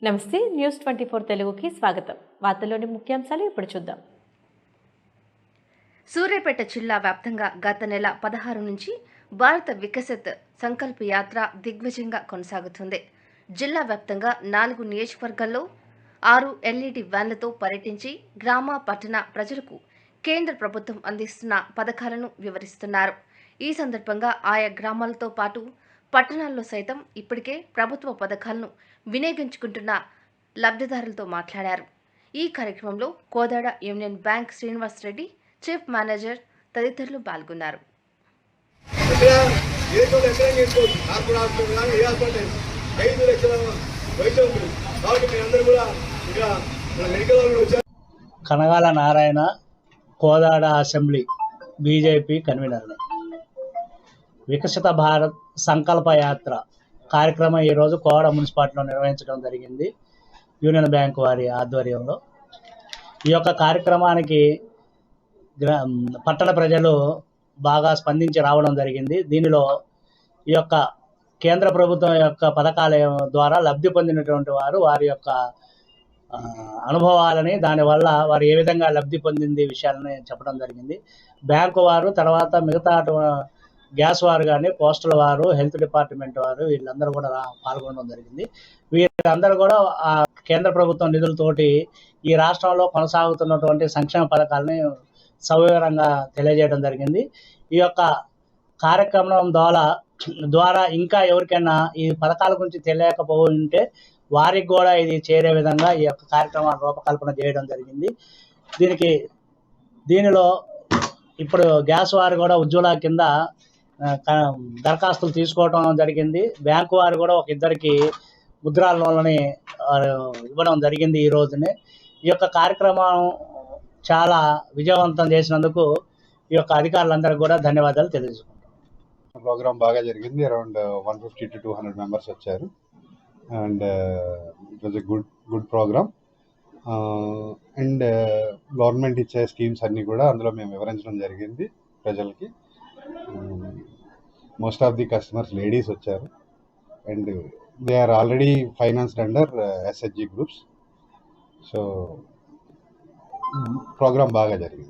నమస్తే న్యూస్ 24 తెలుగుకి స్వాగతం. వార్తల్లోని ముఖ్యాంశాలు ఇప్పుడు చూద్దాం. సూర్యాపేట జిల్లా వ్యాప్తంగా గత నెల 16 నుంచి భారత వికసిత్ సంకల్ప యాత్ర దిగ్విజయంగా కొనసాగుతుంది. జిల్లా వ్యాప్తంగా 4 నియోజకవర్గాల్లో 6 ఎల్ఈడి వ్యాన్లతో పర్యటించి గ్రామ పట్టణ ప్రజలకు కేంద్ర ప్రభుత్వం అందిస్తున్న పథకాలను వివరిస్తున్నారు. ఈ సందర్భంగా ఆయా గ్రామాలతో పాటు పట్టణాల్లో సైతం ఇప్పటికే ప్రభుత్వ పథకాలను వినియోగించుకుంటున్న లబ్ధిదారులతో మాట్లాడారు. ఈ కార్యక్రమంలో Kodad union bank Srinivas Reddy, chief manager తదితరులు పాల్గొన్నారు. కనగాల నారాయణ, కోదాడ అసెంబ్లీ బీజేపీ కన్వీనర్ని. వికసిత భారత్ సంకల్ప యాత్ర కార్యక్రమం ఈరోజు కోదాడ మున్సిపాలిటీలో నిర్వహించడం జరిగింది, యూనియన్ బ్యాంక్ వారి ఆధ్వర్యంలో. ఈ యొక్క కార్యక్రమానికి పట్టణ ప్రజలు బాగా స్పందించి రావడం జరిగింది. దీనిలో ఈ యొక్క కేంద్ర ప్రభుత్వం యొక్క పథకాల ద్వారా లబ్ధి పొందినటువంటి వారు వారి యొక్క అనుభవాలని, దానివల్ల వారు ఏ విధంగా లబ్ధి పొందింది విషయాలని చెప్పడం జరిగింది. బ్యాంకు వారు, తర్వాత మిగతా గ్యాస్ వారు కానీ, పోస్టల్ వారు, హెల్త్ డిపార్ట్మెంట్ వారు, వీళ్ళందరూ కూడా పాల్గొనడం జరిగింది. వీరందరూ కూడా ఆ కేంద్ర ప్రభుత్వం నిధులతోటి ఈ రాష్ట్రంలో కొనసాగుతున్నటువంటి సంక్షేమ పథకాలని సవివరంగా తెలియజేయడం జరిగింది. ఈ యొక్క కార్యక్రమం ద్వారా ఇంకా ఎవరికైనా ఈ పథకాల గురించి తెలియకపోయింటే వారికి కూడా ఇది చేరే విధంగా ఈ యొక్క కార్యక్రమాన్ని రూపకల్పన చేయడం జరిగింది. దీనిలో ఇప్పుడు గ్యాస్ వారు కూడా ఉజ్వల కింద దరఖాస్తులు తీసుకోవడం జరిగింది. బ్యాంకు వారు కూడా ఒక ఇద్దరికి ముద్రా లోన్లని ఇవ్వడం జరిగింది ఈ రోజునే. ఈ యొక్క కార్యక్రమం చాలా విజయవంతం చేసినందుకు ఈ యొక్క అధికారులందరికీ కూడా ధన్యవాదాలు తెలియజేసుకుంటాం. ప్రోగ్రామ్ బాగా జరిగింది. అరౌండ్ 150 to 200 మెంబర్స్ వచ్చారు. And it was a good programme. And government ఇచ్చే స్కీమ్స్ అన్నీ కూడా అందులో మేము వివరించడం జరిగింది ప్రజలకి. Most of the customers ladies వచ్చారు. And they are already financed under SHG groups. So programme బాగా జరిగింది.